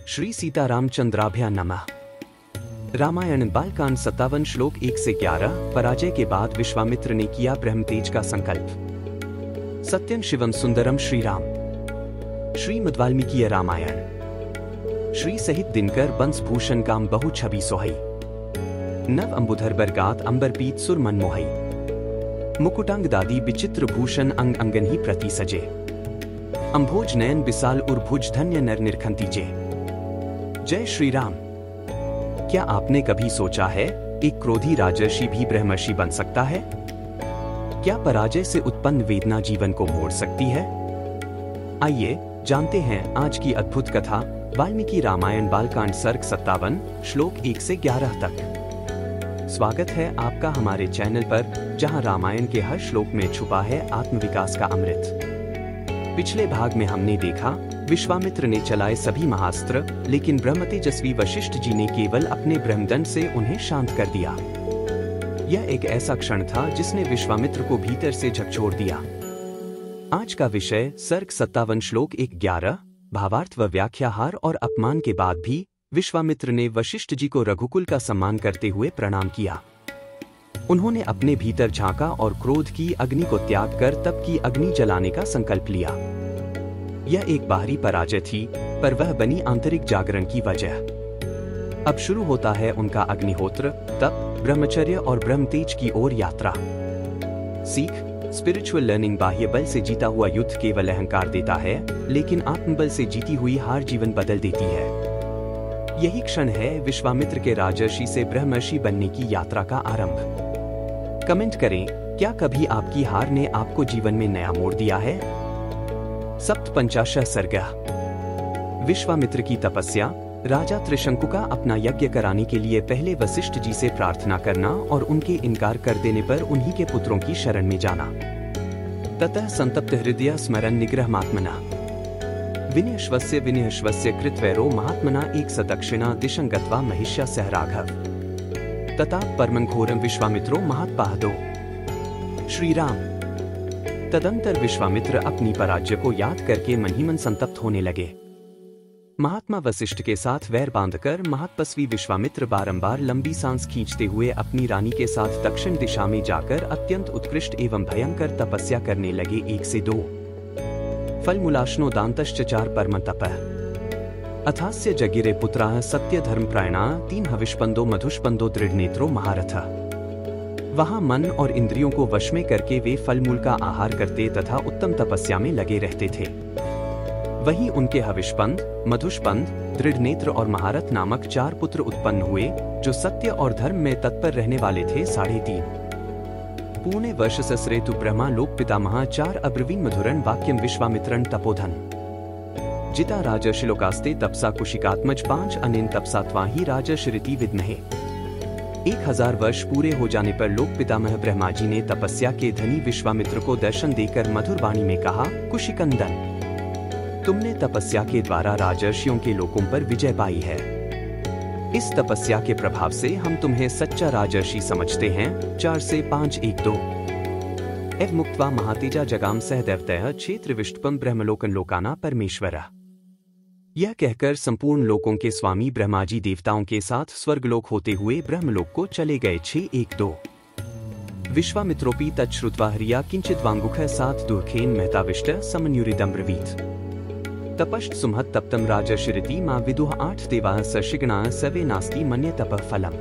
श्री सीतारामचंद्राभ्या नमः। रामायण बालकांड 57 श्लोक 1 से 11। पराजय के बाद विश्वामित्र ने किया ब्रह्मतेज का संकल्प। सत्यं शिवम सुंदरम श्री राम। श्रीमद् वाल्मीकि रामायण। श्री सहित दिनकर बंसभूषण काम बहु छवि सोहई। नव अंबुधर बरगात अंबरपीत सुर मन मोहई। मुकुटांग दादी विचित्र भूषण अंग अंगन ही प्रति सजे। अंभोज नयन विशाल उर्भुज धन्य नर निरखंती जे। जय श्री राम। क्या आपने कभी सोचा है एक क्रोधी राजर्षि भी ब्रह्मर्षि बन सकता है? क्या पराजय से उत्पन्न वेदना जीवन को मोड़ सकती है? आइए जानते हैं आज की अद्भुत कथा वाल्मीकि रामायण बालकांड सर्ग 57 श्लोक 1 से 11 तक। स्वागत है आपका हमारे चैनल पर, जहां रामायण के हर श्लोक में छुपा है आत्मविकास का अमृत। पिछले भाग में हमने देखा विश्वामित्र ने चलाए सभी महास्त्र, लेकिन ब्रह्म तेजस्वी वशिष्ठ जी ने केवल अपने ब्रह्मदंड से उन्हें शांत कर दिया। यह एक ऐसा क्षण था जिसने विश्वामित्र को भीतर से झकझोर दिया। आज का विषय सर्ग 57 श्लोक 1-11। भावार्थ व व्याख्याहार और अपमान के बाद भी विश्वामित्र ने वशिष्ठ जी को रघुकुल का सम्मान करते हुए प्रणाम किया। उन्होंने अपने भीतर झांका और क्रोध की अग्नि को त्याग कर तप की अग्नि जलाने का संकल्प लिया। यह एक बाहरी पराजय थी, पर वह बनी आंतरिक जागरण की वजह। अब शुरू होता है उनका अग्निहोत्र, तप, ब्रह्मचर्य और ब्रह्मतेज की ओर यात्रा। सीख, स्पिरिचुअल लर्निंग बाह्य बल से जीता हुआ युद्ध केवल अहंकार देता है, लेकिन आत्मबल से जीती हुई हार जीवन बदल देती है। यही क्षण है विश्वामित्र के राजर्षि से ब्रह्मर्षि बनने की यात्रा का आरंभ। कमेंट करें, क्या कभी आपकी हार ने आपको जीवन में नया मोड़ दिया है? सप्तपंचाशः सर्ग। विश्वामित्र की तपस्या। राजा त्रिशंकु का अपना यज्ञ कराने के लिए पहले वशिष्ठ जी से प्रार्थना करना और उनके इनकार कर देने पर उन्हीं के पुत्रों की शरण में जाना। ततः संतप्त हृदय स्मरण निग्रहमात्मना। विनयश्वस्य कृतवैरो महात्मना एक सदक्षिणा दिशं गत्वा महिष्या सह राघव। तथा परमंघोरम विश्वामित्रो महत्पाहदो। श्री राम। तदंतर विश्वामित्र अपनी पराजय को याद करके मन ही मन संतप्त होने लगे। महात्मा वशिष्ठ के साथ वैर बांधकर महातपस्वी विश्वामित्र बारंबार लंबी सांस खींचते हुए अपनी रानी के साथ दक्षिण दिशा में जाकर अत्यंत उत्कृष्ट एवं भयंकर तपस्या करने लगे। 1 से 2। फलमूलाश्नो दान्तश्चचार परम तपः। अथास्य जगिरे पुत्राः सत्य धर्म प्रायणाः 3 हविष्पंदो मधुष्पंदो दृढ़नेत्रो महारथः। वहां मन और इंद्रियों को वश में करके वे फलमूल का आहार करते तथा उत्तम तपस्या में लगे रहते थे। वहीं उनके हविष्पंद, मधुष्पंद, दृढ़नेत्र और महारथ नामक 4 पुत्र उत्पन्न हुए, जो सत्य और धर्म में तत्पर रहने वाले थे। 3.5 पूर्णे वर्ष ससरेतु ब्रह्मा लोक पितामह 4 अब्रवीन मधुरन वाक्यम विश्वामित्रन तपोधन। जिता राजर्षिलोकास्ते तपसा कुशिकात्मज 5 अनेन तपसा त्वाहि राजर्षिरिति विद्महे। 1000 वर्ष पूरे हो जाने पर लोक पितामह ब्रह्मा जी ने तपस्या के धनी विश्वामित्र को दर्शन देकर मधुर वाणी में कहा, कुशिकंदन, तुमने तपस्या के द्वारा राजर्षियों के लोकों पर विजय पाई है। इस तपस्या के प्रभाव से हम तुम्हें सच्चा राजर्षि समझते हैं। 4 से 5 1-2। एव मुक्त्वा महातेजा जगाम सह दैवतयः क्षेत्र विष्टुपम ब्रह्मलोकन लोकाना परमेश्वरः। यह कहकर संपूर्ण लोकों के स्वामी ब्रह्मा जी देवताओं के साथ स्वर्गलोक होते हुए ब्रह्मलोक को चले गए। 6 1-2। विश्वामित्रोपि तच्छ्रुत्वा हरिया किंचित वांगुखः साथ दुर्खेन महताविष्ट समन्युरिदं ब्रवीत। तपश्च सुमहत् तप्तं राजर्षिरिति मा विदुः 8 देवाः सर्षिगणाः सर्वे नास्ति मन्ये तपः फलम्।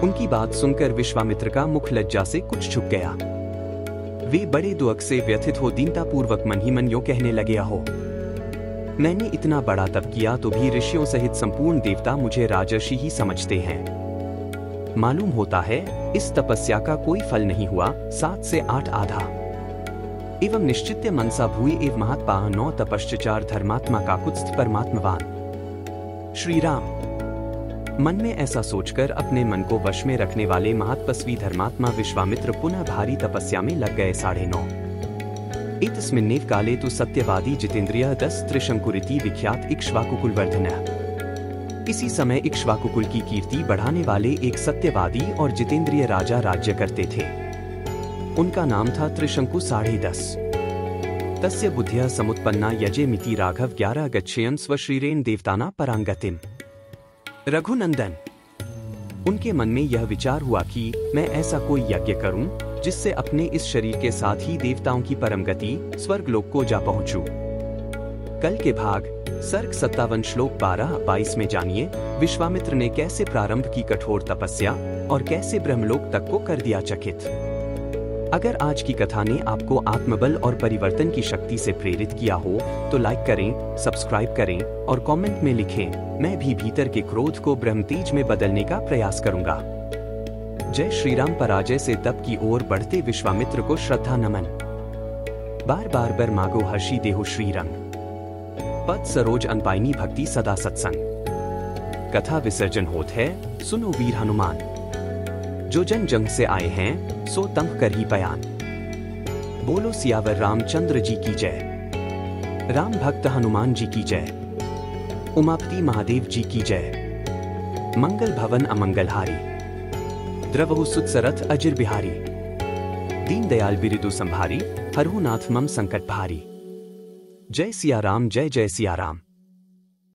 उनकी बात सुनकर विश्वामित्र का मुख लज्जा से कुछ झुक गया। वे बड़े दुख से व्यथित हो दीनतापूर्वक मन ही मन यूं कहने लगे, हो मैंने इतना बड़ा तप किया तो भी ऋषियों सहित संपूर्ण देवता मुझे राजर्षि ही समझते हैं। मालूम होता है इस तपस्या का कोई फल नहीं हुआ। 7 से 8 आधा। एवं निश्चित्य मनसा भूय एव महत्पाः 9 तपश्चचार धर्मात्मा काकुत्स्थ परमात्मवान। श्री राम। मन में ऐसा सोचकर अपने मन को वश में रखने वाले महत्पस्वी धर्मात्मा विश्वामित्र पुनः भारी तपस्या में लग गए। 9.5 एतस्मिन्नेव काले तु सत्यवादी जितेंद्रियः 10 त्रिशंकुरिति विख्यात इक्ष्वाकुकुल। इसी समय इक्ष्वाकुकुल की कीर्ति बढ़ाने वाले एक सत्यवादी और जितेंद्रिय राजा राज्य करते थे। उनका नाम था त्रिशंकु। 10.5 तस्य बुद्ध्या समुत्पन्ना यजेमिति राघव 11 गच्छेयं स्वश्रीरेण देवताना परांगतिम। रघुनंदन, उनके मन में यह विचार हुआ कि मैं ऐसा कोई यज्ञ करूं जिससे अपने इस शरीर के साथ ही देवताओं की परम गति स्वर्गलोक को जा पहुंचूं। कल के भाग सर्ग 57 श्लोक 12-22 में जानिए विश्वामित्र ने कैसे प्रारंभ की कठोर तपस्या और कैसे ब्रह्मलोक तक को कर दिया चकित। अगर आज की कथा ने आपको आत्मबल और परिवर्तन की शक्ति से प्रेरित किया हो तो लाइक करें, सब्सक्राइब करें और कमेंट में लिखें, मैं भी भीतर के क्रोध को ब्रह्मतेज में बदलने का प्रयास करूंगा। जय श्री राम। पराजय से तप की ओर बढ़ते विश्वामित्र को श्रद्धा नमन। बार बार बर मागो हर्षी देहो श्रीरंग, पद सरोज अनपाइनी भक्ति सदा सत्संग। कथा विसर्जन होत है, सुनो वीर हनुमान, जो जन जंग से आए हैं सो तंग कर ही बयान। बोलो सियावर रामचंद्र जी की जय, राम भक्त हनुमान जी की जय, उमापति महादेव जी की जय। मंगल भवन अमंगलहारी, द्रवहु सुतसरथ अजिर बिहारी। दीन दयाल बिरिदु संभारी, हरहु नाथ मम संकट भारी। जय सिया राम, जय जय सिया राम।